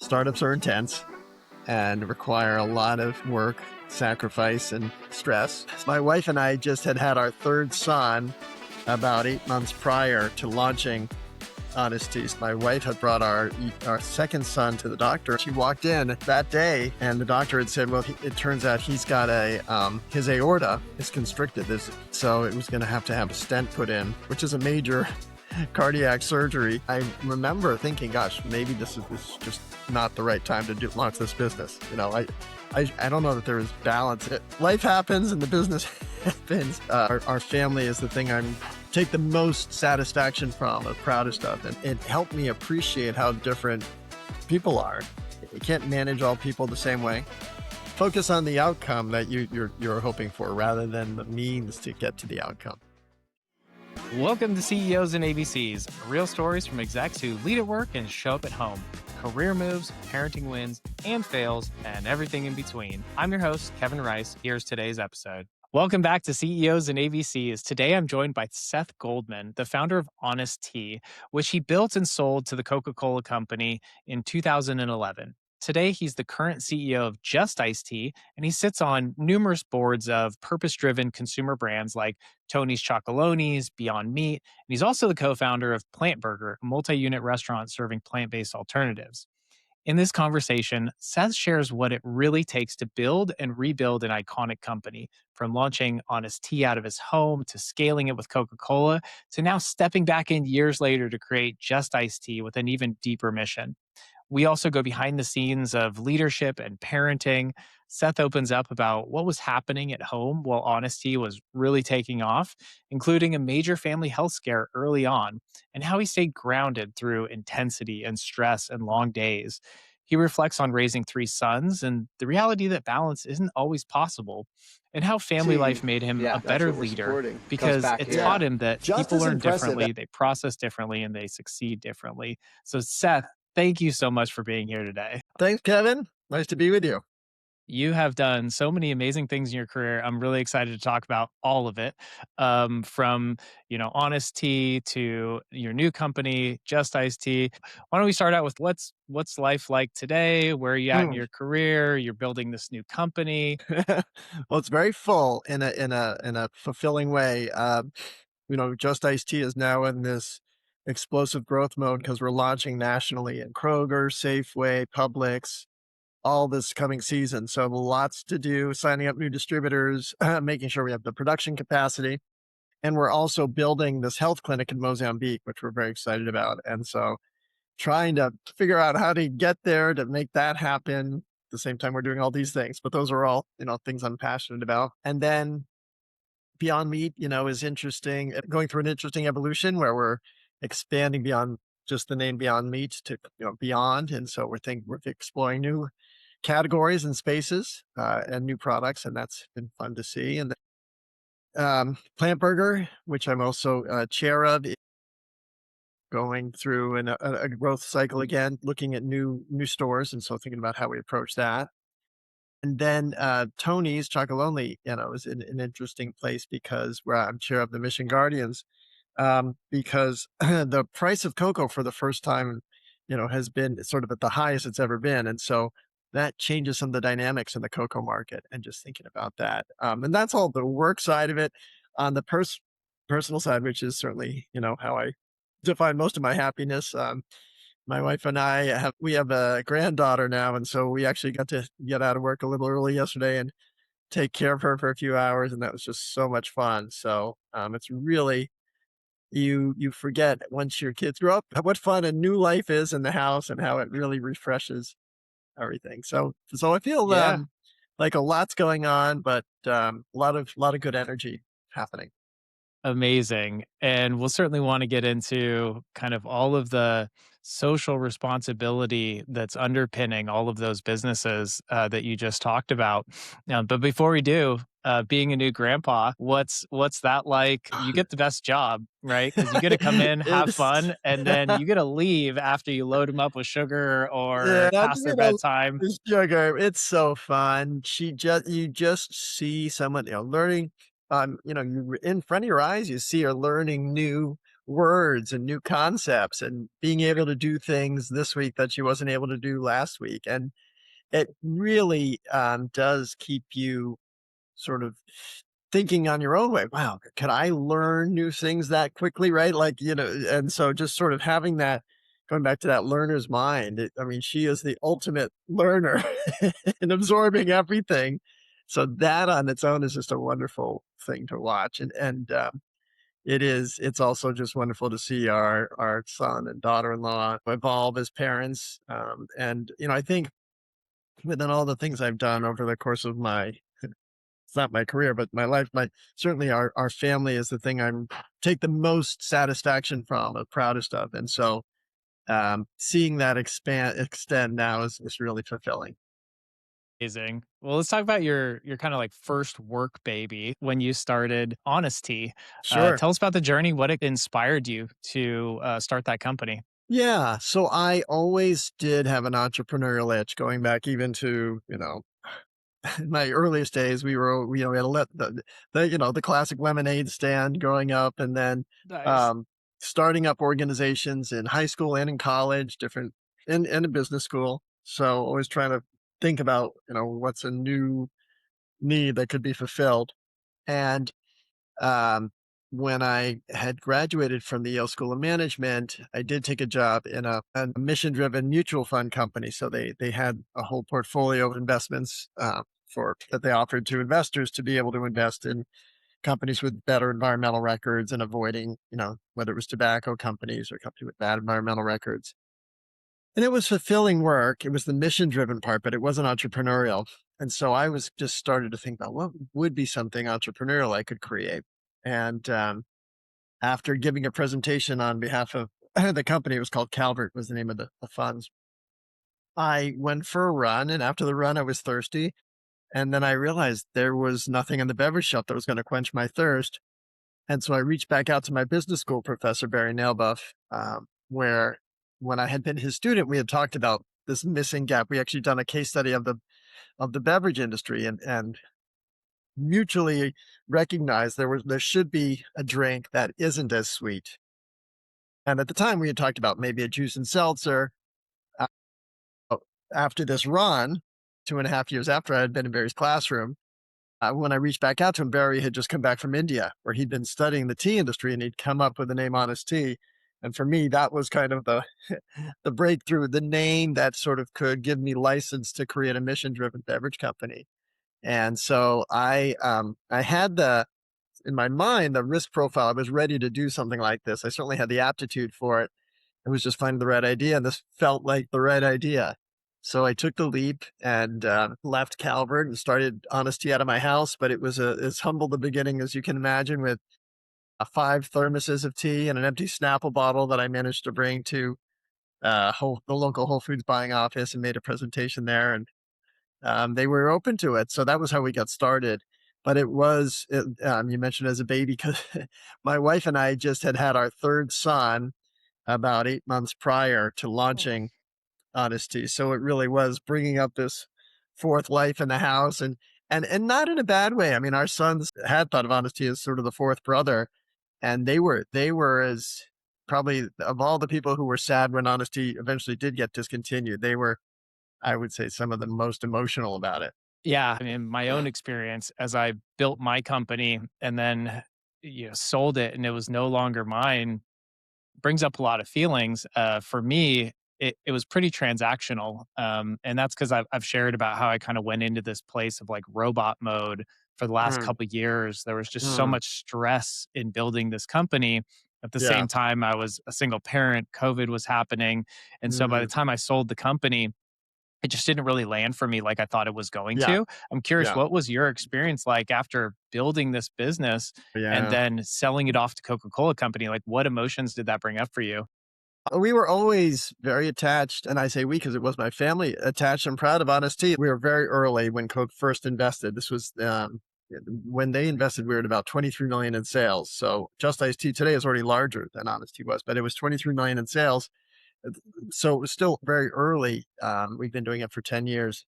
Startups are intense and require a lot of work, sacrifice, and stress. My wife and I just had our third son about 8 months prior to launching Honesties. My wife had brought our second son to the doctor. She walked in that day and the doctor had said, well, it turns out he's got his aorta is constricted. So it was going to have a stent put in, which is a major cardiac surgery. I remember thinking, gosh, maybe this is just not the right time to launch this business. I don't know that there is balance. Life happens and the business happens. Our family is the thing I'm take the most satisfaction from, the proudest of, and it helped me appreciate how different people are. You can't manage all people the same way. Focus on the outcome that you're hoping for rather than the means to get to the outcome. Welcome to CEOs and ABCs, real stories from execs who lead at work and show up at home. Career moves, parenting wins and fails, and everything in between. I'm your host, Kevin Rice. Here's today's episode. Welcome back to CEOs and ABCs. Today, I'm joined by Seth Goldman, the founder of Honest Tea, which he built and sold to the Coca-Cola Company in 2011. Today, he's the current CEO of Just Iced Tea, and he sits on numerous boards of purpose-driven consumer brands like Tony's Chocolonely's, Beyond Meat, and he's also the co-founder of PLNT Burger, a multi-unit restaurant serving plant-based alternatives. In this conversation, Seth shares what it really takes to build and rebuild an iconic company, from launching Honest Tea out of his home to scaling it with Coca-Cola to now stepping back in years later to create Just Iced Tea with an even deeper mission. We also go behind the scenes of leadership and parenting. Seth opens up about what was happening at home while Honest Tea was really taking off, including a major family health scare early on, and how he stayed grounded through intensity and stress and long days. He reflects on raising 3 sons and the reality that balance isn't always possible, and how family life made him a better leader because it taught him that people learn differently, they process differently, and they succeed differently. So, Seth, thank you so much for being here today. Thanks, Kevin. Nice to be with you. You have done so many amazing things in your career. I'm really excited to talk about all of it, from Honest Tea to your new company, Just Iced Tea. Why don't we start out with what's life like today? Where are you at in your career? You're building this new company. Well, it's very full in a fulfilling way. Just Iced Tea is now in this explosive growth mode because we're launching nationally in Kroger, Safeway, Publix, all this coming season. So lots to do, signing up new distributors, making sure we have the production capacity. And we're also building this health clinic in Mozambique, which we're very excited about. And so trying to figure out how to get there to make that happen. At the same time, we're doing all these things, but those are all, things I'm passionate about. And then Beyond Meat, is interesting, going through an interesting evolution where we're expanding beyond just the name Beyond Meat to, beyond. And so we're exploring new categories and spaces and new products, and that's been fun to see. And PLNT Burger, which I'm also chair of, going through a growth cycle again, looking at new stores, and so thinking about how we approach that. And then Tony's Chocolonely, is an interesting place because where I'm chair of the Mission Guardians, because the price of cocoa for the first time, has been sort of at the highest it's ever been, and so that changes some of the dynamics in the cocoa market. And just thinking about that, and that's all the work side of it. On the personal side, which is certainly how I define most of my happiness. My wife and I have a granddaughter now, and so we actually got to get out of work a little early yesterday and take care of her for a few hours, and that was just so much fun. So it's really you forget once your kids grow up what fun a new life is in the house and how it really refreshes everything. So I feel like a lot's going on, but a lot of good energy happening. Amazing. And we'll certainly want to get into kind of all of the social responsibility that's underpinning all of those businesses that you just talked about. But before we do, being a new grandpa, what's that like? You get the best job, right? Because you get to come in, have fun, and then you get to leave after you load them up with sugar or past their bedtime. Sugar, it's so fun. You just see someone learning. You in front of your eyes, you see her learning new words and new concepts and being able to do things this week that she wasn't able to do last week. And it really does keep you sort of thinking on your own way. Wow, could I learn new things that quickly? Right. Like, and so just sort of having that, going back to that learner's mind. I mean, she is the ultimate learner in absorbing everything. So that on its own is just a wonderful thing to watch. It's also just wonderful to see our son and daughter-in-law evolve as parents. I think within all the things I've done over the course of my it's not my career, but my life, my certainly our family is the thing I'm take the most satisfaction from, the proudest of. And so seeing that extend now is really fulfilling. Amazing. Well, let's talk about your kind of like first work baby when you started Honesty. Sure. Tell us about the journey. What it inspired you to start that company? Yeah. So I always did have an entrepreneurial itch going back even to, in my earliest days, we had the classic lemonade stand growing up, and then Nice. um, starting up organizations in high school and in college, different in business school. So always trying to think about, what's a new need that could be fulfilled. And um, when I had graduated from the Yale School of Management, I did take a job in a mission-driven mutual fund company. So they had a whole portfolio of investments for that they offered to investors to be able to invest in companies with better environmental records and avoiding, whether it was tobacco companies or companies with bad environmental records. And it was fulfilling work. It was the mission-driven part, but it wasn't entrepreneurial. And so I was just started to think about what would be something entrepreneurial I could create. And after giving a presentation on behalf of the company, it was called Calvert, was the name of the funds. I went for a run, and after the run, I was thirsty. And then I realized there was nothing in the beverage shop that was going to quench my thirst. And so I reached back out to my business school professor, Barry Nailbuff, where when I had been his student, we had talked about this missing gap. We actually done a case study of the beverage industry and mutually recognized there should be a drink that isn't as sweet. And at the time, we had talked about maybe a juice and seltzer. Uh, After this run, 2.5 years after I had been in Barry's classroom, when I reached back out to him, Barry had just come back from India, where he'd been studying the tea industry, and he'd come up with the name Honest Tea. And for me, that was kind of the the breakthrough, the name that sort of could give me license to create a mission-driven beverage company. And so I had in my mind the risk profile. I was ready to do something like this. I certainly had the aptitude for it. It was just finding the right idea, and this felt like the right idea. So I took the leap and left Calvert and started Honesty out of my house. But it was as humble the beginning as you can imagine, with 5 thermoses of tea and an empty Snapple bottle that I managed to bring to the local Whole Foods buying office and made a presentation there, and they were open to it. So that was how we got started. But you mentioned as a baby, because my wife and I just had our third son about 8 months prior to launching Honesty. So it really was bringing up this fourth life in the house, and not in a bad way. I mean, our sons had thought of Honesty as sort of the fourth brother, and they were as probably of all the people who were sad when Honesty eventually did get discontinued, they were, I would say, some of the most emotional about it. Yeah, I mean, my own experience as I built my company and then sold it and it was no longer mine brings up a lot of feelings. For me, it was pretty transactional, and that's because I've shared about how I kind of went into this place of like robot mode for the last Mm, couple of years. There was just so mm, much stress in building this company. At the yeah. same time, I was a single parent. COVID was happening, and so by the Mhm. time I sold the company, it just didn't really land for me like I thought it was going Yeah, to. I'm curious, yeah, what was your experience like after building this business and yeah. then selling it off to Coca-Cola Company? Like, what emotions did that bring up for you? We were always very attached, and I say we because it was my family, attached and proud of Honesty. We were very early when Coke first invested. This was, when they invested, we were at about 23 million in sales. So Just Iced Tea today is already larger than Honesty was, but it was 23 million in sales. So it was still very early. We've been doing it for 10 years.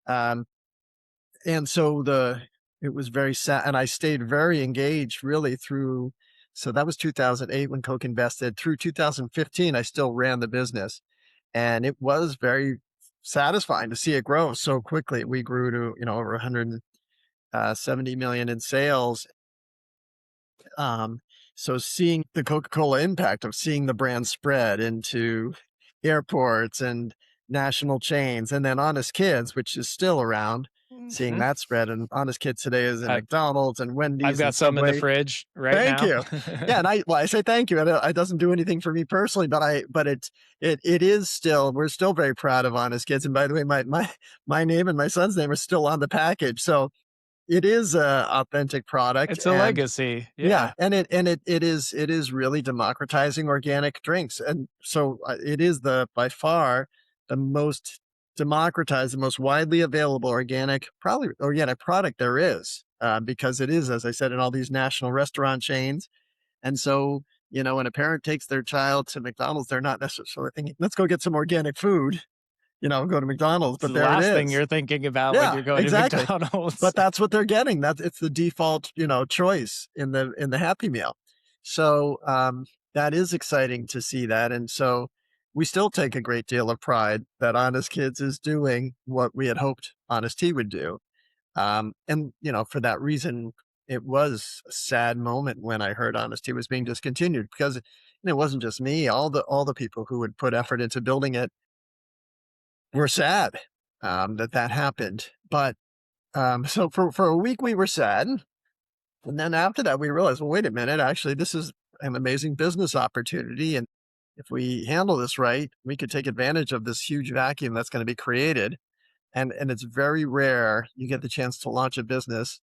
Um, and so it was very sad, and I stayed very engaged really through So that was 2008 when Coke invested. Through 2015, I still ran the business, and it was very satisfying to see it grow so quickly. We grew to, over 170 million in sales. Um, so seeing the Coca-Cola impact of seeing the brand spread into airports and national chains, and then Honest Kids, which is still around, seeing Mhm. that spread, and Honest Kids today is in I McDonald's and I've Wendy's and got some in the Subway. fridge right Thank now. you. Yeah, and I say thank you, and it doesn't do anything for me personally, but it is still, we're still very proud of Honest Kids, and by the way, my name and my son's name are still on the package, so it is a authentic product, It's a and legacy. yeah, Yeah. and it is really democratizing organic drinks, and so, it is by far the most democratized, the most widely available probably organic product there is, because it is, as I said, in all these national restaurant chains, and so, when a parent takes their child to McDonald's, they're not necessarily thinking, "Let's go get some organic food," go to McDonald's, It's but the there it last thing is. you're thinking about when Yeah, you're going to exactly. McDonald's. But that's what they're getting. It's the default, choice in the Happy Meal. So, that is exciting to see that, and so we still take a great deal of pride that Honest Kids is doing what we had hoped Honest Tea would do. And, for that reason, it was a sad moment when I heard Honest Tea was being discontinued because, it wasn't just me. All the people who had put effort into building it were sad, that happened. But so for a week we were sad, and then after that we realized, well, wait a minute, actually this is an amazing business opportunity, and if we handle this right, we could take advantage of this huge vacuum that's going to be created. And it's very rare you get the chance to launch a business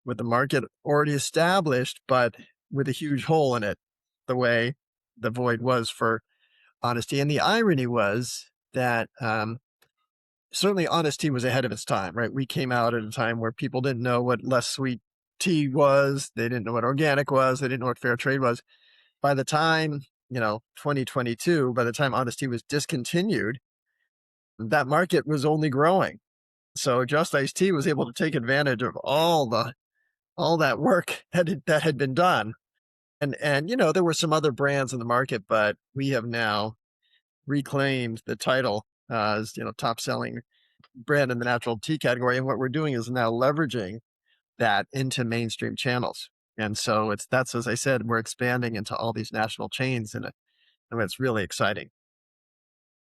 with the market already established, but with a huge hole in it, the way the void was for Honesty. And the irony was that certainly Honest Tea was ahead of its time, right? We came out at a time where people didn't know what less sweet tea was. They didn't know what organic was. They didn't know what fair trade was. By the time, 2022, by the time Honest Tea was discontinued, that market was only growing. So Just Iced Tea was able to take advantage of all that work that had been done. And there were some other brands in the market, but we have now reclaimed the title as, top selling brand in the natural tea category. And what we're doing is now leveraging that into mainstream channels. And so that's, as I said, we're expanding into all these national chains, and it's really exciting.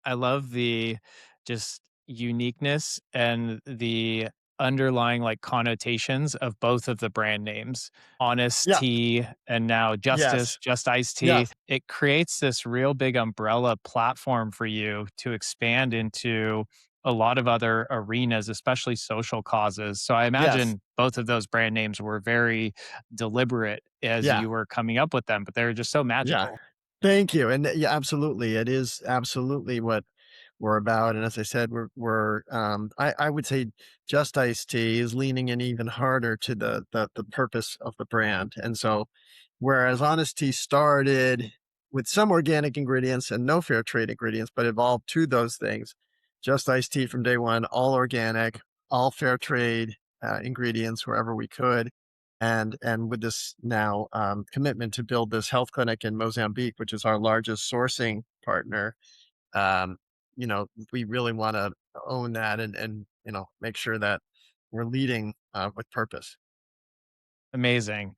I love the just uniqueness and the underlying like connotations of both of the brand names, Honest Yeah. Tea and now Justice, Yes. Just Iced Tea. Yes. It creates this real big umbrella platform for you to expand into a lot of other arenas, especially social causes. So I Yes. imagine both of those brand names were very deliberate as Yeah. you were coming up with them, but they're just so Yeah. magical. Thank you. And yeah, absolutely. It is absolutely what we're about. And as I said, I would say Just Iced Tea is leaning in even harder to the purpose of the brand. And so, whereas Honest Tea started with some organic ingredients and no fair trade ingredients, but evolved to those things, Just Iced Tea from day one, all organic, all fair trade ingredients wherever we could. And with this now commitment to build this health clinic in Mozambique, which is our largest sourcing partner, um, we really want to own that, and make sure that we're leading with purpose. Amazing.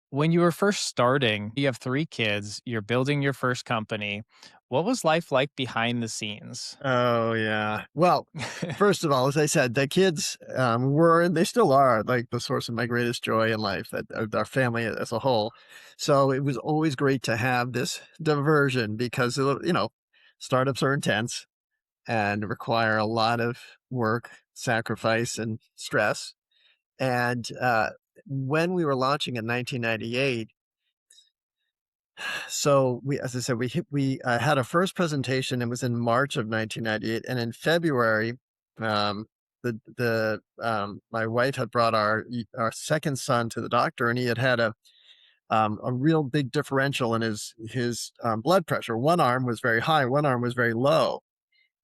When you were first starting, you have 3 kids, you're building your first company. What was life like behind the scenes? Oh yeah. Well, first of all, as I said, the kids were, and they still are, like the source of my greatest joy in life. That our family as a whole. So it was always great to have this diversion because startups are intense and require a lot of work, sacrifice, and stress. And when we were launching in 1998, so as I said, we had our first presentation. It was in March of 1998, and in February, um, my wife had brought our second son to the doctor, and he had a real big differential in his blood pressure. One arm was very high, one arm was very low.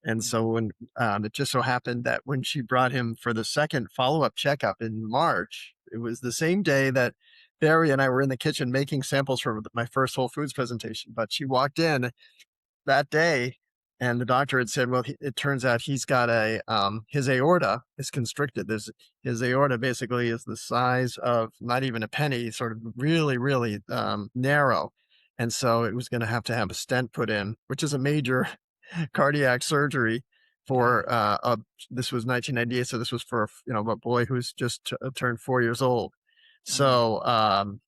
And so when it just so happened that when she brought him for the second follow-up checkup in March, it was the same day that Barry and I were in the kitchen making samples for my first Whole Foods presentation, but she walked in that day and the doctor had said, well, it turns out he's got his aorta is constricted. His aorta basically is the size of not even a penny, sort of really, really narrow. And so it was going to have a stent put in, which is a major cardiac surgery for this was 1998. So this was for, a boy who's just turned 4 years old. Mm, So,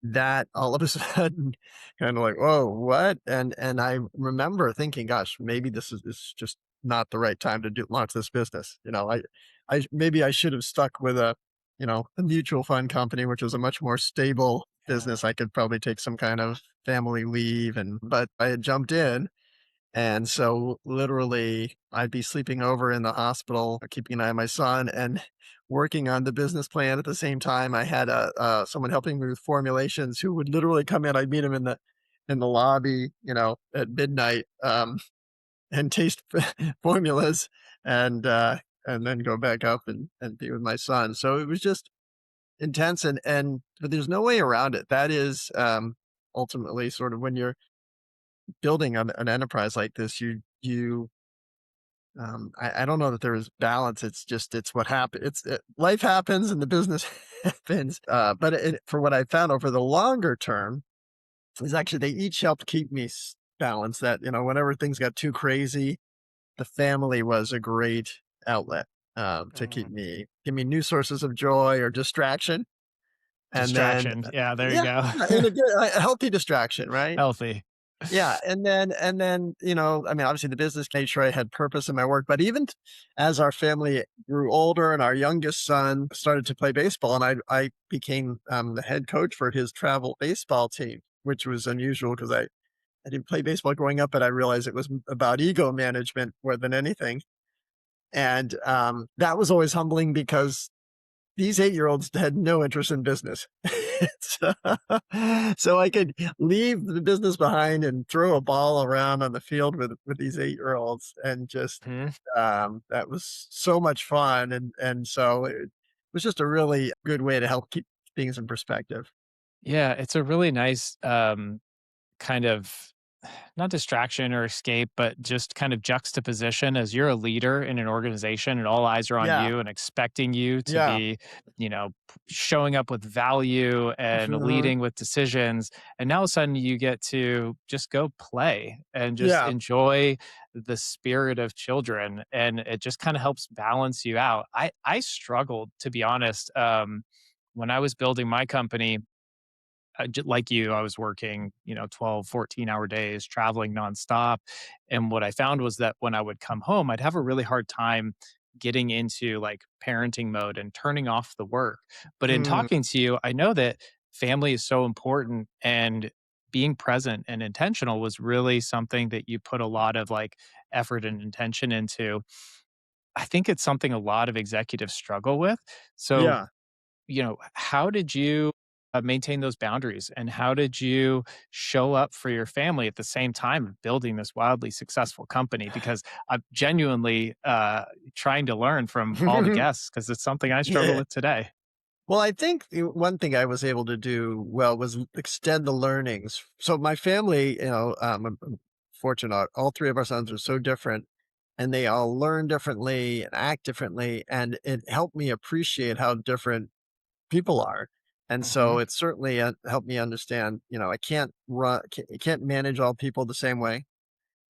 that all of a sudden kind of like, "Whoa, what?" And I remember thinking, "Gosh, maybe this is just not the right time to launch this business." I maybe I should have stuck with a mutual fund company, which was a much more stable yeah. business. I could probably take some kind of family leave but I had jumped in, and so literally, I'd be sleeping over in the hospital, keeping an eye on my son and working on the business plan at the same time. I had someone helping me with formulations who would literally come in. I'd meet him in the lobby, at midnight, and taste formulas and and then go back up and be with my son. So it was just intense and but there's no way around it. That is ultimately sort of when you're building an enterprise like this, I don't know that there is balance. It's just it's what happens. Life happens and the business happens. But for what I found over the longer term is actually they each helped keep me balanced. That whenever things got too crazy, the family was a great outlet to Mm. give me new sources of joy or distraction, and then Distraction. Yeah, there you yeah, go. in a healthy distraction, right? Healthy. Yeah, and then, I mean, obviously the business made sure I had purpose in my work, but even as our family grew older and our youngest son started to play baseball and I became the head coach for his travel baseball team, which was unusual because I didn't play baseball growing up, but I realized it was about ego management more than anything. And that was always humbling because these 8-year-olds had no interest in business. So so I could leave the business behind and throw a ball around on the field with these 8-year-olds and just, Mhm. that was so much fun, and so it was just a really good way to help keep things in perspective. Yeah, it's a really nice, kind of not distraction or escape, but just kind of juxtaposition as you're a leader in an organization and all eyes are on Yeah, you and expecting you to yeah. be, showing up with value and Mhm. leading with decisions. And now all of a sudden you get to just go play and just Yeah, enjoy the spirit of children. And it just kind of helps balance you out. I struggled, to be honest. When I was building my company, like you, I was working, 12, 14-hour days, traveling nonstop. And what I found was that when I would come home, I'd have a really hard time getting into like parenting mode and turning off the work. But in mm, talking to you, I know that family is so important and being present and intentional was really something that you put a lot of like effort and intention into. I think it's something a lot of executives struggle with. So yeah. how did you maintain those boundaries and how did you show up for your family at the same time of building this wildly successful company? Because I'm genuinely trying to learn from all the guests because it's something I struggle Yeah. with today. Well, I think one thing I was able to do well was extend the learnings. So my family, I'm fortunate. All three of our sons are so different, and they all learn differently and act differently, and it helped me appreciate how different people are. And Hmm. so it certainly helped me understand. I can't manage all people the same way,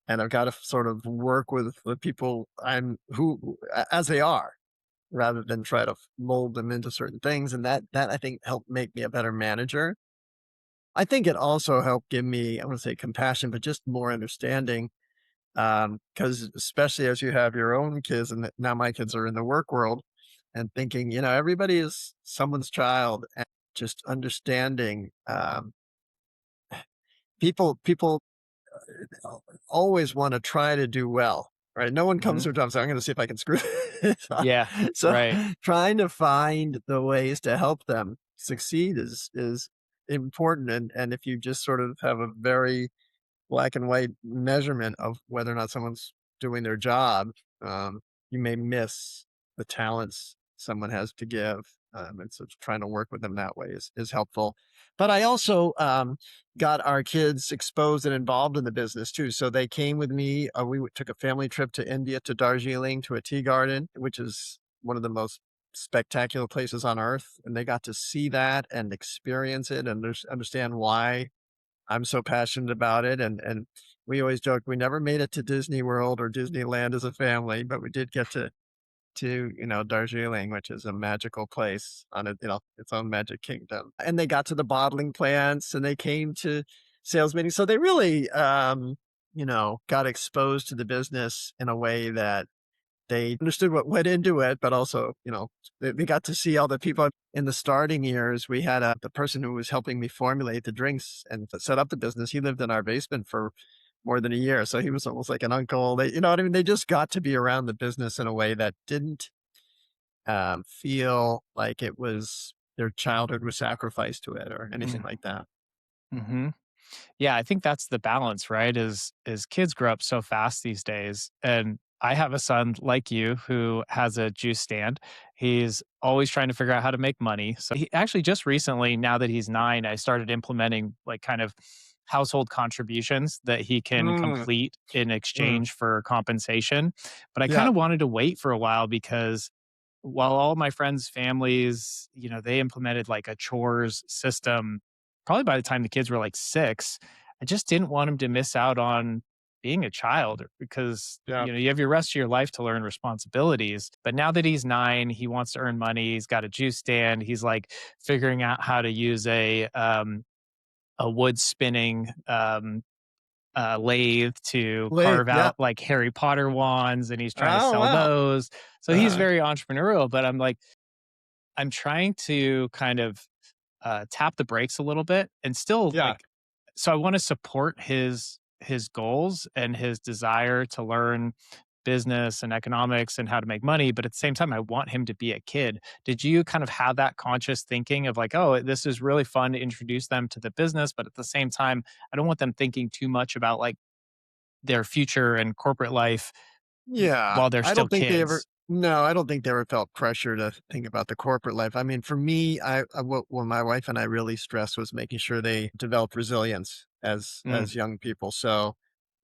and I've got to sort of work with the people as they are rather than try to mold them into certain things, and that I think helped make me a better manager. I think it also helped give me, I wouldn't say compassion, but just more understanding, because especially as you have your own kids, and now my kids are in the work world, and thinking, everybody is someone's child, and just understanding, people always wanna try to do well, right? No one comes Hmm. to a job and say, "I'm gonna see if I can screw this up." Yeah, So, right. trying to find the ways to help them succeed is important, and if you just sort of have a very black and white measurement of whether or not someone's doing their job, you may miss the talents someone has to give. And so trying to work with them that way is helpful. But I also got our kids exposed and involved in the business too. So they came with me. Took a family trip to India, to Darjeeling, to a tea garden, which is one of the most spectacular places on earth. And they got to see that and experience it and understand why I'm so passionate about it. And we always joke we never made it to Disney World or Disneyland as a family, but we did get to Darjeeling, which is a magical place on its own magic kingdom. And they got to the bottling plants and they came to sales meetings. So they really got exposed to the business in a way that they understood what went into it, but also, they got to see all the people in the starting years. We had the person who was helping me formulate the drinks and set up the business. He lived in our basement for more than a year. So he was almost like an uncle. You know what I mean? They just got to be around the business in a way that didn't feel like it was their childhood was sacrificed to it or anything like that. Mm-hmm. Yeah, I think that's the balance, right? Is kids grow up so fast these days. And I have a son like you who has a juice stand. He's always trying to figure out how to make money. So he actually just recently, now that he's 9, I started implementing like kind of household contributions that he can Mm, complete in mm, exchange for compensation. But I kind yeah. of wanted to wait for a while because while all my friends' families, they implemented like a chores system, probably by the time the kids were like 6, I just didn't want him to miss out on being a child because, Yeah. you have your rest of your life to learn responsibilities. But now that he's 9, he wants to earn money. He's got a juice stand. He's like figuring out how to use a wood spinning lathe to Late. carve Yeah. out like Harry Potter wands, and he's trying to Oh, sell wow. those. So he's Uh, very entrepreneurial, but I'm trying to kind of tap the brakes a little bit and still yeah. like, so I want to support his goals and his desire to learn business and economics and how to make money, but at the same time I want him to be a kid. Did you kind of have that conscious thinking of like, oh, this is really fun to introduce them to the business, but at the same time I don't want them thinking too much about like their future and corporate life Yeah, while they're I still don't think they ever kids? no, I don't think they ever felt pressure to think about the corporate life. I mean, for me, what my wife and I really stressed was making sure they developed resilience Mm, as young people. So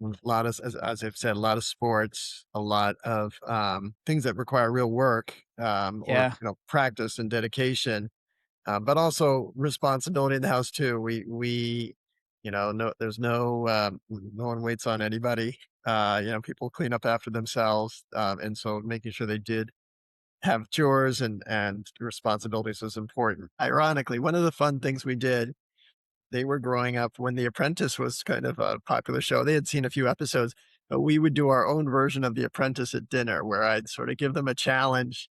a lot of, as I've said, a lot of sports, a lot of things that require real work or yeah, practice and dedication, but also responsibility in the house too. No, there's no one waits on anybody. People clean up after themselves, and so making sure they did have chores and responsibilities was important. Ironically, one of the fun things we did, they were growing up when The Apprentice was kind of a popular show. They had seen a few episodes, but we would do our own version of The Apprentice at dinner, where I'd sort of give them a challenge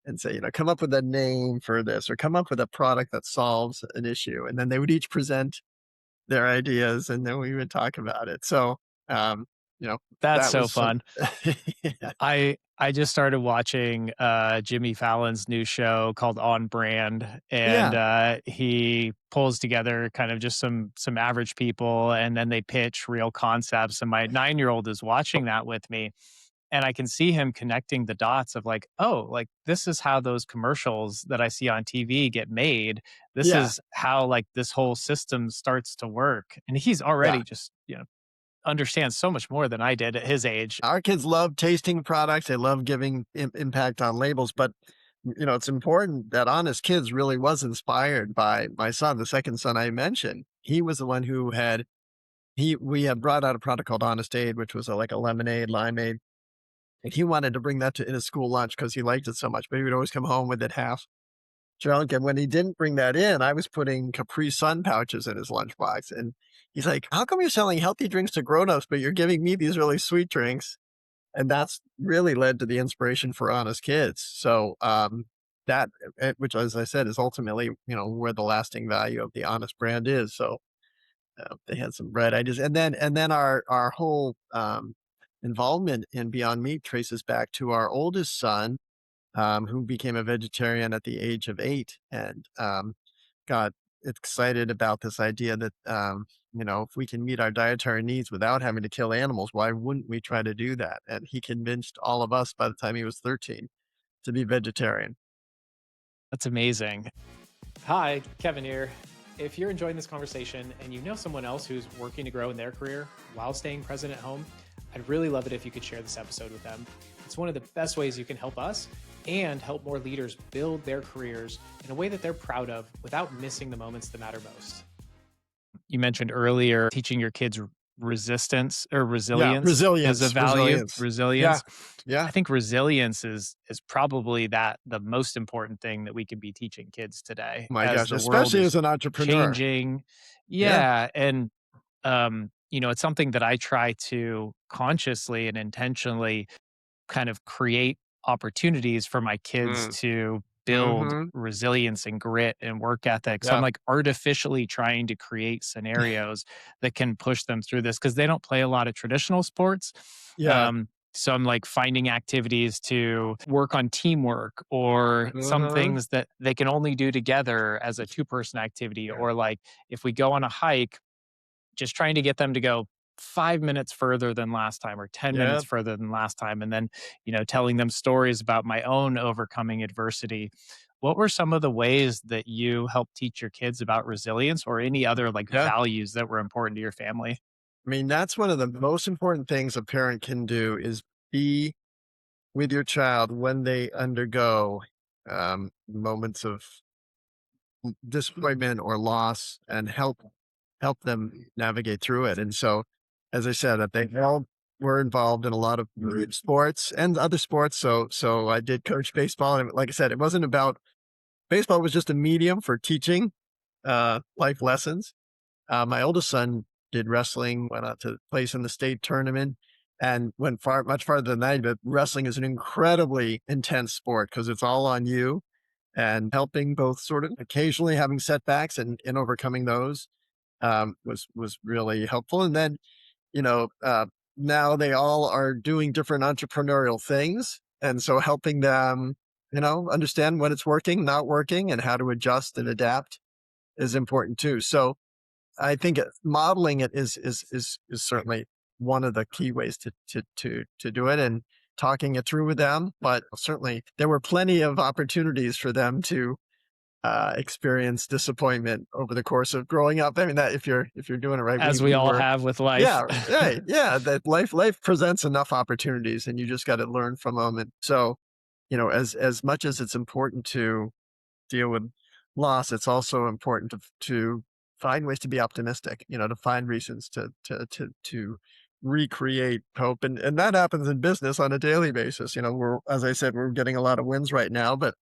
and say, come up with a name for this or come up with a product that solves an issue. And then they would each present their ideas and then we would talk about it. So, um, that's that so was some, fun. yeah. I just started watching Jimmy Fallon's new show called On Brand, and Yeah. he pulls together kind of just some average people, and then they pitch real concepts. And my 9-year-old is watching that with me, and I can see him connecting the dots of like, oh, like this is how those commercials that I see on TV get made. This Yeah. is how like this whole system starts to work, and he's Yeah. already just understands so much more than I did at his age. Our kids love tasting products. They love giving impact on labels, but it's important that Honest Kids really was inspired by my son, the second son I mentioned. He was the one who we had brought out a product called Honest Aid, which was like a lemonade, limeade. And he wanted to bring that in his school lunch because he liked it so much, but he would always come home with it half drunk. And when he didn't bring that in, I was putting Capri Sun pouches in his lunchbox. And he's like, "How come you're selling healthy drinks to grown-ups, but you're giving me these really sweet drinks?" And that's really led to the inspiration for Honest Kids. So that, which, as I said, is ultimately where the lasting value of the Honest brand is. So they had some bread ideas, and then our whole involvement in Beyond Meat traces back to our oldest son, who became a vegetarian at the age of 8 and got excited about this idea that, if we can meet our dietary needs without having to kill animals, why wouldn't we try to do that? And he convinced all of us by the time he was 13 to be vegetarian. That's amazing. Hi, Kevin here. If you're enjoying this conversation and you know someone else who's working to grow in their career while staying present at home, I'd really love it if you could share this episode with them. It's one of the best ways you can help us and help more leaders build their careers in a way that they're proud of without missing the moments that matter most. You mentioned earlier teaching your kids resistance or Yeah, resilience is a resilience, value. resilience. Yeah, Resilience. yeah. I think resilience is probably the most important thing that we could be teaching kids today My as gosh, the world especially is as an entrepreneur. changing. Yeah, Yeah, and it's something that I try to consciously and intentionally kind of create opportunities for my kids mm, to build mhm, resilience and grit and work ethic. So I'm yeah, like artificially trying to create scenarios that can push them through this because they don't play a lot of traditional sports. yeah, So I'm like finding activities to work on teamwork or some mhm, things that they can only do together as a two-person activity. yeah, Or like if we go on a hike, just trying to get them to go 5 minutes further than last time or 10 yeah, minutes further than last time, and then, telling them stories about my own overcoming adversity. What were some of the ways that you helped teach your kids about resilience or any other, like, yeah. values that were important to your family? I mean, that's one of the most important things a parent can do is be with your child when they undergo, moments of disappointment or loss and help them navigate through it. And so, as I said, that they all were involved in a lot of sports and other sports. So I did coach baseball, and like I said, it wasn't about baseball was just a medium for teaching life lessons. My oldest son did wrestling, went out to place in the state tournament, and went much farther than I. But wrestling is an incredibly intense sport because it's all on you, and helping both sort of occasionally having setbacks and overcoming those was really helpful. And then you know now they all are doing different entrepreneurial things, and so helping them understand when it's working, not working, and how to adjust and adapt is important too. So I think modeling it is certainly one of the key ways to do it, and talking it through with them. But certainly there were plenty of opportunities for them to experience disappointment over the course of growing up. I mean, that if you're doing it right, we As we we all were have with life. yeah, right, yeah. That life presents enough opportunities, and you just got to learn from them. And so, as much as it's important to deal with loss, it's also important to find ways to be optimistic, to find reasons to recreate hope. And that happens in business on a daily basis. We're, as I said, we're getting a lot of wins right now, but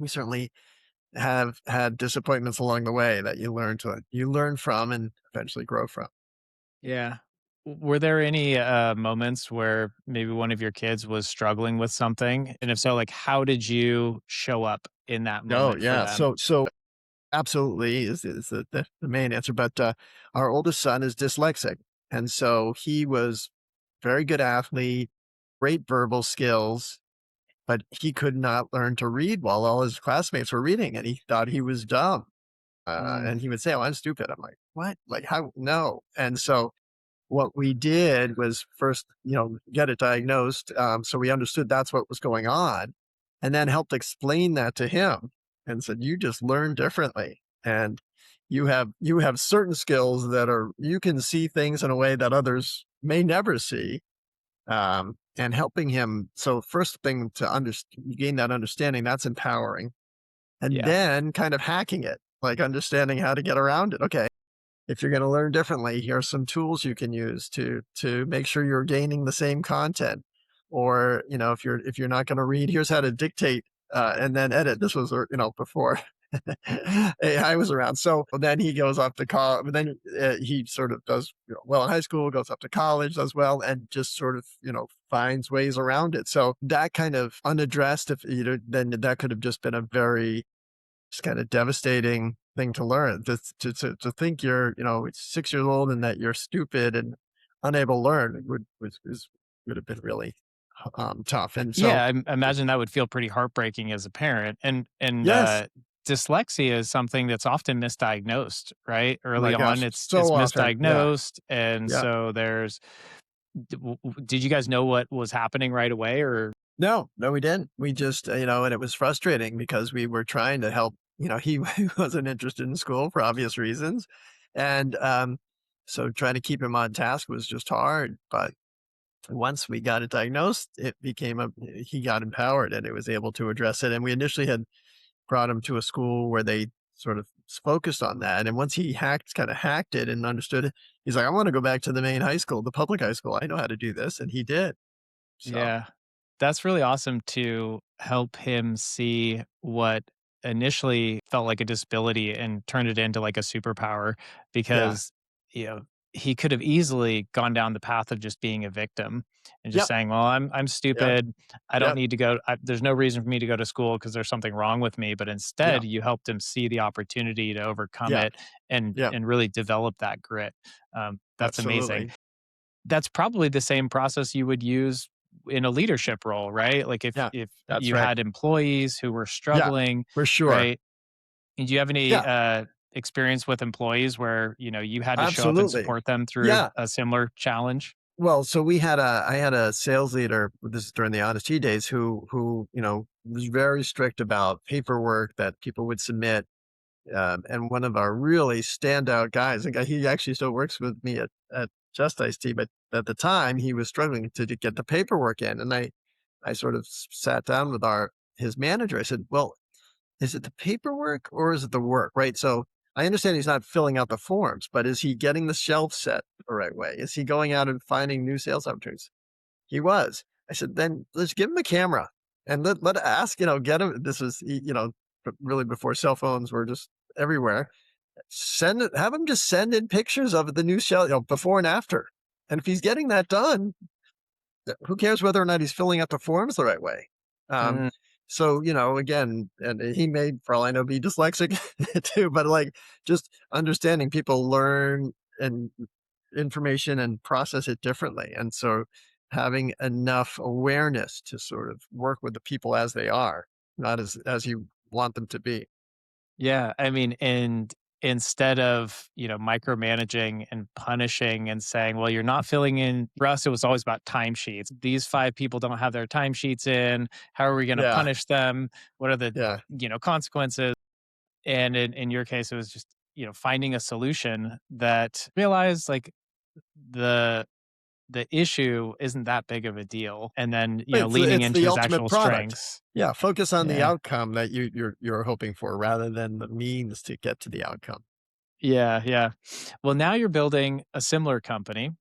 we certainly have had disappointments along the way that you learn from and eventually grow from. Yeah. Were there any, moments where maybe one of your kids was struggling with something? And if so, like, how did you show up in that Oh moment for yeah. them? So absolutely is the main answer. But our oldest son is dyslexic. And so he was very good athlete, great verbal skills, but he could not learn to read while all his classmates were reading, and he thought he was dumb. Mm, And he would say, "Oh, I'm stupid." I'm like, "What? Like, how? No." And so what we did was first, get it diagnosed. So we understood that's what was going on, and then helped explain that to him and said, you just learn differently. And you have certain skills that you can see things in a way that others may never see. And helping him. So first thing to gain that understanding, that's empowering. And yeah. then kind of hacking it, like understanding how to get around it. Okay, if you're going to learn differently, here are some tools you can use to make sure you're gaining the same content. Or if you're not going to read, here's how to dictate and then edit. This was before AI was around. So then he goes off to college. Then he sort of does well in high school, goes up to college, does well, and just sort of finds ways around it. So that kind of unaddressed, if then that could have just been a very it's kind of devastating thing to learn to think you're 6 years old and that you're stupid and unable to learn would have been really tough. And so Yeah, I imagine that would feel pretty heartbreaking as a parent, and yes, dyslexia is something that's often misdiagnosed, right? Early my on, gosh, it's so often, yeah, misdiagnosed, and yeah. so did you guys know what was happening right away, or No, no, we didn't. We just, and it was frustrating because we were trying to help, he he wasn't interested in school for obvious reasons. And, so trying to keep him on task was just hard. But once we got it diagnosed, it became he got empowered and it was able to address it. And we initially had brought him to a school where they sort of focused on that. And once he kind of hacked it and understood it, he's like, I want to go back to the main high school, the public high school. I know how to do this. And he did. So Yeah. That's really awesome to help him see what initially felt like a disability and turned it into like a superpower yeah. because, you know, he could have easily gone down the path of just being a victim and just Yep. saying, "Well, I'm Yep. stupid. I don't Yep. need to go. There's no reason for me to go to school because there's something wrong with me." But Yeah. instead, you helped him see the opportunity to overcome Yeah. it and Yeah. really develop that grit. That's amazing. Absolutely. That's probably the same process you would use in a leadership role, right? Like Yeah. if That's you right. had employees who were Yeah. struggling, For sure. right? And do you have any Yeah. experience with employees where, you had to show up and Absolutely. support them through Yeah. a similar challenge? Well, so I had a sales leader, this is during the honesty days, who, was very strict about paperwork that people would submit. And one of our really standout guys, a guy, he actually still works with me at Just Ice Tea, but at the time he was struggling to get the paperwork in. And I sort of sat down with his manager. I said, well, is it the paperwork or is it the work? Right. So I understand he's not filling out the forms, but is he getting the shelf set the right way? Is he going out and finding new sales opportunities? He was. I said, then let's give him a camera and let ask, get him. This was, really before cell phones were just everywhere. Have him just send in pictures of the new shelf, before and after. And if he's getting that done, who cares whether or not he's filling out the forms the right way? Um, Mm, so, again, and he may, for all I know, be dyslexic too, but like just understanding people learn and information and process it differently. And so having enough awareness to sort of work with the people as they are, not as you want them to be. yeah, I mean, and instead of, micromanaging and punishing and saying, well, you're not filling in, for us, it was always about timesheets. These 5 people don't have their timesheets in. How are we going to Yeah. punish them? What are the, Yeah. consequences? And in your case, it was just, finding a solution that realized like the the issue isn't that big of a deal. And then, leaning It's into the his ultimate actual product. strengths. Yeah, focus on the Yeah. outcome that you're hoping for rather than the means to get to the outcome. Yeah, yeah. Well, now you're building a similar company.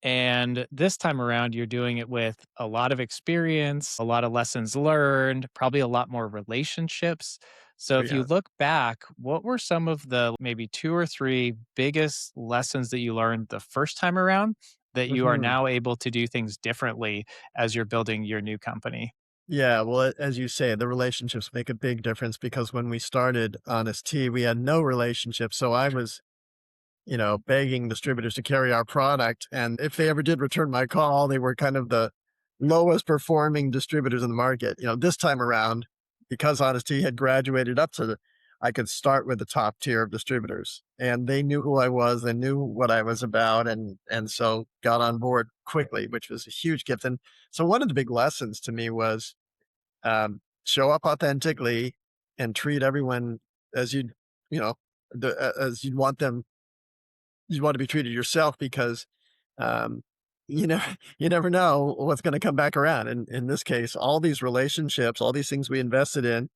And this time around, you're doing it with a lot of experience, a lot of lessons learned, probably a lot more relationships. So, Oh, if you yeah. look back, what were some of the maybe 2 or 3 biggest lessons that you learned the first time around that you are Mhm. now able to do things differently as you're building your new company? Yeah, well, as you say, the relationships make a big difference because when we started Honest Tea, we had no relationship, so I was, begging distributors to carry our product, and if they ever did return my call, they were kind of the lowest performing distributors in the market. This time around, because Honest Tea had graduated up to I could start with the top tier of distributors, and they knew who I was, they knew what I was about, and so got on board quickly, which was a huge gift. And so one of the big lessons to me was show up authentically and treat everyone as you know, as you want to be treated yourself because, um, you never know what's going to come back around. And in this case, all these relationships, all these things we invested in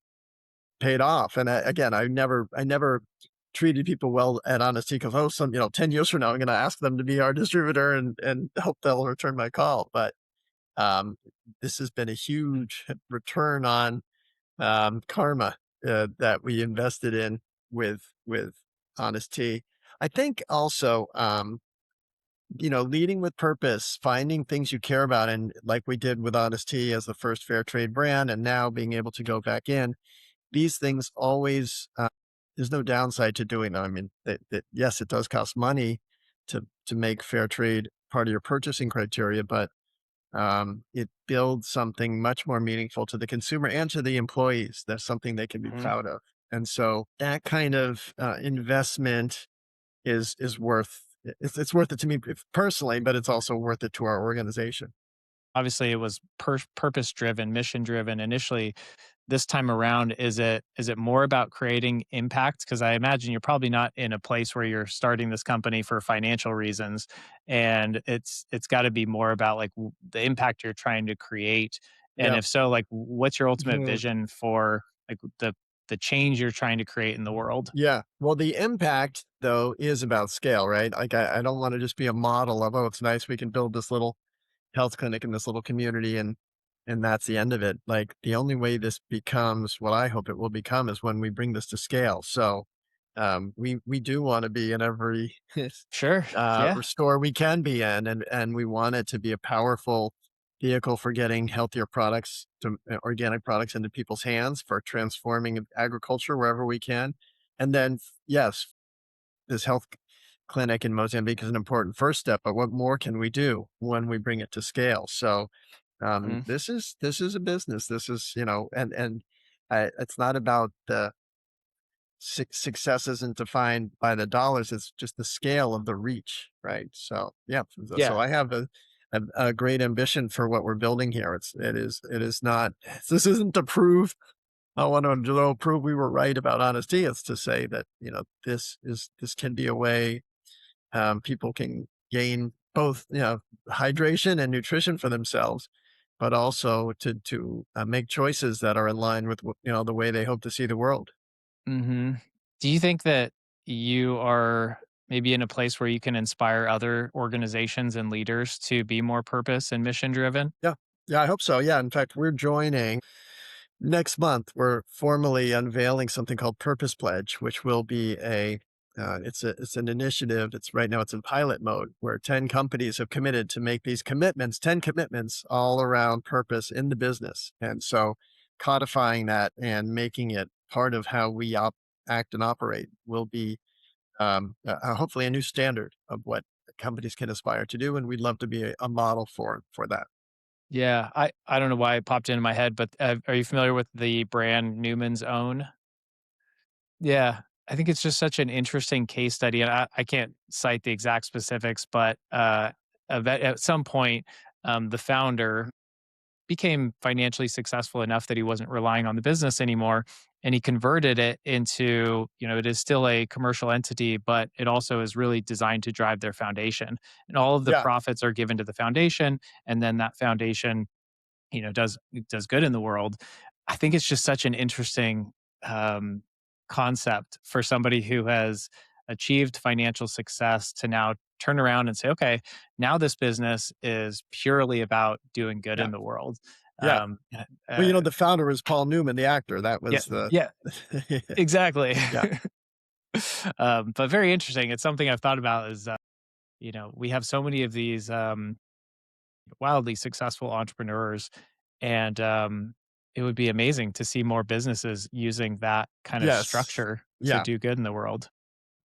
paid off. And again, I never treated people well at Honesty because, 10 years from now, I'm going to ask them to be our distributor and hope they'll return my call. But, um, this has been a huge return on karma that we invested in with Honest Tea. I think also, leading with purpose, finding things you care about, and like we did with Honest Tea as the first fair trade brand, and now being able to go back in. These things always there's no downside to doing them. I mean, yes, it does cost money to make fair trade part of your purchasing criteria, but it builds something much more meaningful to the consumer and to the employees. That's something they can be Mhm. proud of. And so that kind of investment is worth it's worth it to me personally, but it's also worth it to our organization. Obviously, it was purpose driven, mission driven initially. This time around, is it more about creating impact? Because I imagine you're probably not in a place where you're starting this company for financial reasons, and it's got to be more about like the impact you're trying to create. And Yeah. if so, like what's your ultimate Mhm. vision for like the change you're trying to create in the world? Yeah. Well, the impact though is about scale, right? Like I don't want to just be a model of, oh, it's nice we can build this little health clinic in this little community and that's the end of it. Like the only way this becomes what I hope it will become is when we bring this to scale. So we do want to be in every Sure. Yeah. store we can be in, and we want it to be a powerful vehicle for getting healthier products to organic products into people's hands for transforming agriculture wherever we can. And then, yes, this clinic in Mozambique is an important first step, but what more can we do when we bring it to scale? So Mhm. this is a business. This is, and it's not about the success isn't defined by the dollars. It's just the scale of the reach, right? So yeah, so Yeah. I have a great ambition for what we're building here. It is not. This isn't to prove. I want to prove we were right about honesty. It's to say that this can be a way people can gain both hydration and nutrition for themselves, but also to make choices that are in line with the way they hope to see the world. Mhm. Do you think that you are maybe in a place where you can inspire other organizations and leaders to be more purpose and mission driven? Yeah, yeah, I hope so. Yeah, in fact, we're joining next month. We're formally unveiling something called Purpose Pledge, which will be it's an initiative. It's right now it's in pilot mode where 10 companies have committed to make these commitments, 10 commitments all around purpose in the business. And so codifying that and making it part of how we act and operate will be hopefully a new standard of what companies can aspire to do. And we'd love to be a model for that. Yeah, I don't know why it popped into my head, but are you familiar with the brand Newman's Own? Yeah, I think it's just such an interesting case study, and I can't cite the exact specifics, but at some point, the founder became financially successful enough that he wasn't relying on the business anymore, and he converted it into, it is still a commercial entity, but it also is really designed to drive their foundation, and all of the Yeah, profits are given to the foundation, and then that foundation, does good in the world. I think it's just such an interesting um, concept for somebody who has achieved financial success to now turn around and say, okay, now this business is purely about doing good yeah, in the world. yeah. Yeah, Well, the founder was Paul Newman, the actor. That yeah, was the yeah, exactly. yeah. But very interesting. It's something I've thought about. Is we have so many of these wildly successful entrepreneurs, and it would be amazing to see more businesses using that kind of Yes. structure to Yeah, do good in the world.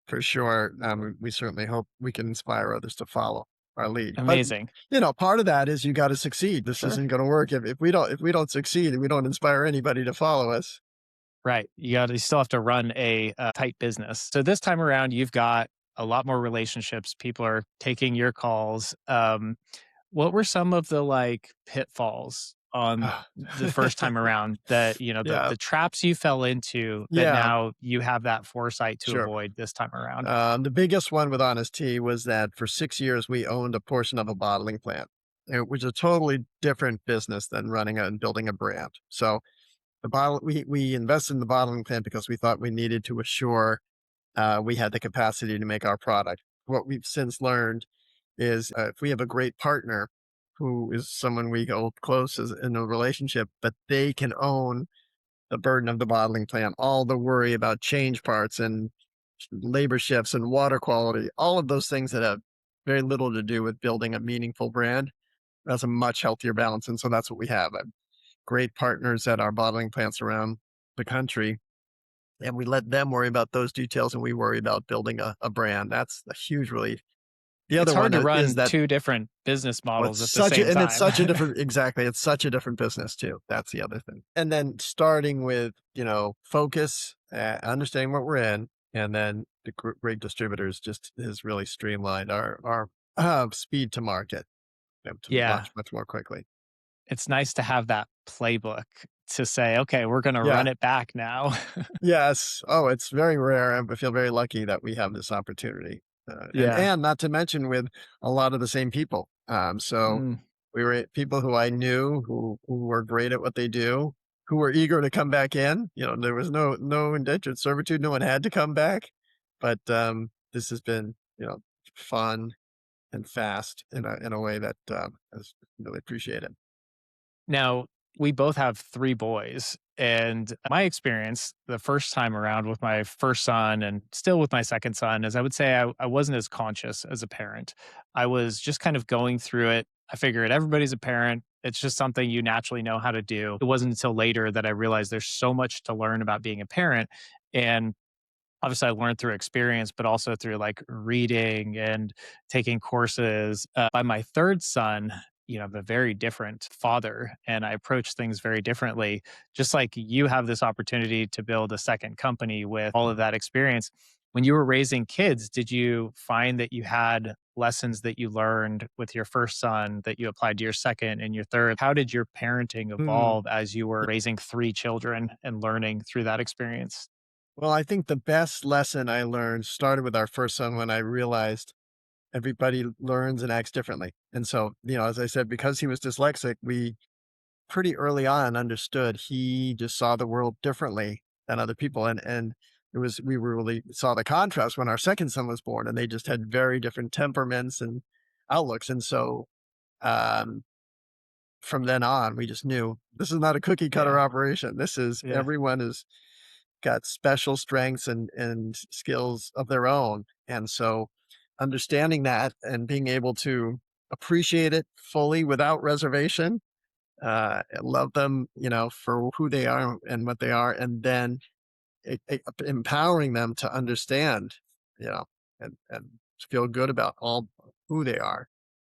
for sure. We certainly hope we can inspire others to follow our lead. But, Amazing. part of that is you gotta succeed. This Sure. isn't gonna work if we don't succeed and we don't inspire anybody to follow us. Right. You still have to run a tight business. So this time around, you've got a lot more relationships. People are taking your calls. What were some of the like pitfalls on the first time around that, Yeah, the traps you fell into that yeah, now you have that foresight to sure. avoid this time around? The biggest one with Honest Tea was that for 6 years, we owned a portion of a bottling plant, which is a totally different business than running and building a brand. So we invested in the bottling plant because we thought we needed to assure we had the capacity to make our product. What we've since learned is if we have a great partner who is someone we hold close as in a relationship, but they can own the burden of the bottling plant, all the worry about change parts and labor shifts and water quality, all of those things that have very little to do with building a meaningful brand. That's a much healthier balance. And so that's what we have. Great partners at our bottling plants around the country. And we let them worry about those details and we worry about building a brand. That's a huge relief. The It's other hard one to is run that 2 different business well, models at the same it's time. such a different exactly, it's such a different business too. That's the other thing. And then starting with, focus, understanding what we're in, and then the great distributors just has really streamlined our speed to market, to Yeah. launch much more quickly. it's nice to have that playbook to say, okay, we're going to run Yeah. it back now. Yes. Oh, it's very rare. I feel very lucky that we have this opportunity. And Yeah. not to mention with a lot of the same people. So Mm, we were people who I knew who were great at what they do, who were eager to come back in. There was no indentured servitude. No one had to come back. But this has been, fun and fast in a way that is really appreciated. Now, we both have 3 boys, and my experience the first time around with my first son and still with my second son is I would say I wasn't as conscious as a parent. I was just kind of going through it. I figured everybody's a parent. It's just something you naturally know how to do. It wasn't until later that I realized there's so much to learn about being a parent, and obviously I learned through experience, but also through like reading and taking courses. By my third son, I'm a very different father and I approach things very differently. Just like you have this opportunity to build a second company with all of that experience. When you were raising kids, did you find that you had lessons that you learned with your first son that you applied to your second and your third? How did your parenting Hmm. evolve as you were raising 3 children and learning through that experience? Well, I think the best lesson I learned started with our first son when I realized everybody learns and acts differently. And so, as I said, because he was dyslexic, we pretty early on understood he just saw the world differently than other people. And we really saw the contrast when our second son was born, and they just had very different temperaments and outlooks. And so, um, from then on, we just knew this is not a cookie cutter Yeah. operation. This is Yeah. everyone is got special strengths and skills of their own. And so understanding that and being able to appreciate it fully without reservation, love them, for who they are and what they are, and then empowering them to understand, you know, and feel good about all who they are.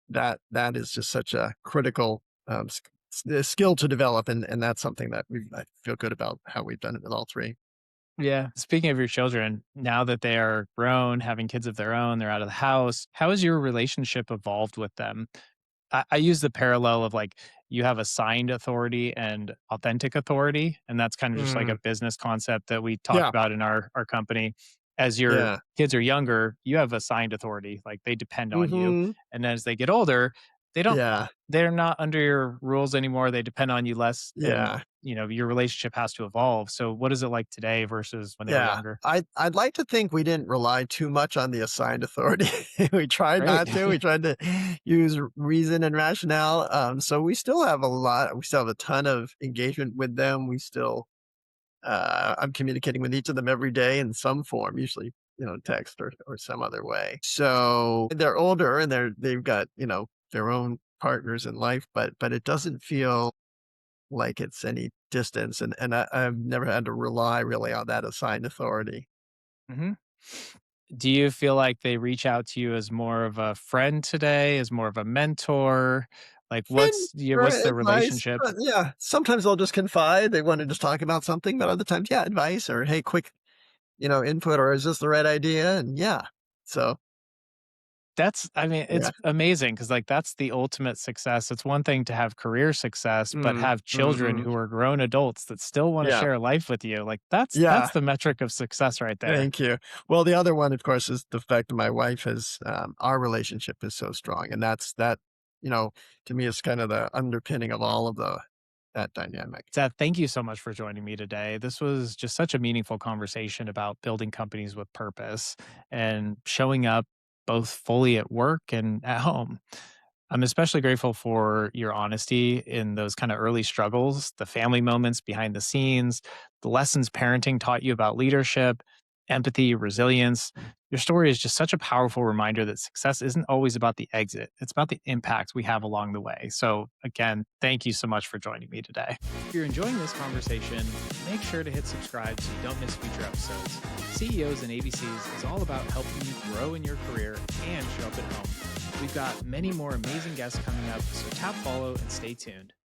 That is just such a critical skill to develop, and that's something that I feel good about how we've done it with all three. Yeah. Speaking of your children, now that they are grown, having kids of their own, they're out of the house, how has your relationship evolved with them? I use the parallel of like you have assigned authority and authentic authority. And that's kind of just like a Mm, business concept that we talk yeah, about in our company. As your yeah, kids are younger, you have assigned authority, like they depend on you. hmm, And as they get older, they don't yeah, they're not under your rules anymore. They depend on you less. And yeah. your relationship has to evolve. So what is it like today versus when they were Yeah, younger? I'd like to think we didn't rely too much on the assigned authority. We tried Great. not to. We tried to use reason and rationale. So we still have a ton of engagement with them. I'm communicating with each of them every day in some form, usually, text or some other way. So they're older and they've got, their own partners in life, but it doesn't feel like it's any distance, and I've never had to rely really on that assigned authority. hmm Do you feel like they reach out to you as more of a friend today, as more of a mentor? Like And for what's their advice, relationship? yeah, sometimes they'll just confide. They want to just talk about something, but other times, yeah, advice or, "Hey, quick, input," or, "Is this the right idea?" And yeah. So, I mean, yeah. it's amazing because like that's the ultimate success. It's one thing to have career success, but Mm, have children mhm. who are grown adults that still want to Yeah. share life with you. Like that's Yeah. the metric of success right there. Thank you. Well, the other one, of course, is the fact that my wife is, our relationship is so strong, and you know, to me, is kind of the underpinning of all of that dynamic. Seth, thank you so much for joining me today. This was just such a meaningful conversation about building companies with purpose and showing up both fully at work and at home. I'm especially grateful for your honesty in those kind of early struggles, the family moments behind the scenes, the lessons parenting taught you about leadership, empathy, resilience. Your story is just such a powerful reminder that success isn't always about the exit, it's about the impact we have along the way. So, again, thank you so much for joining me today. If you're enjoying this conversation, make sure to hit subscribe so you don't miss future episodes. CEOs and ABCs is all about helping you grow in your career and show up at home. We've got many more amazing guests coming up, so tap follow and stay tuned.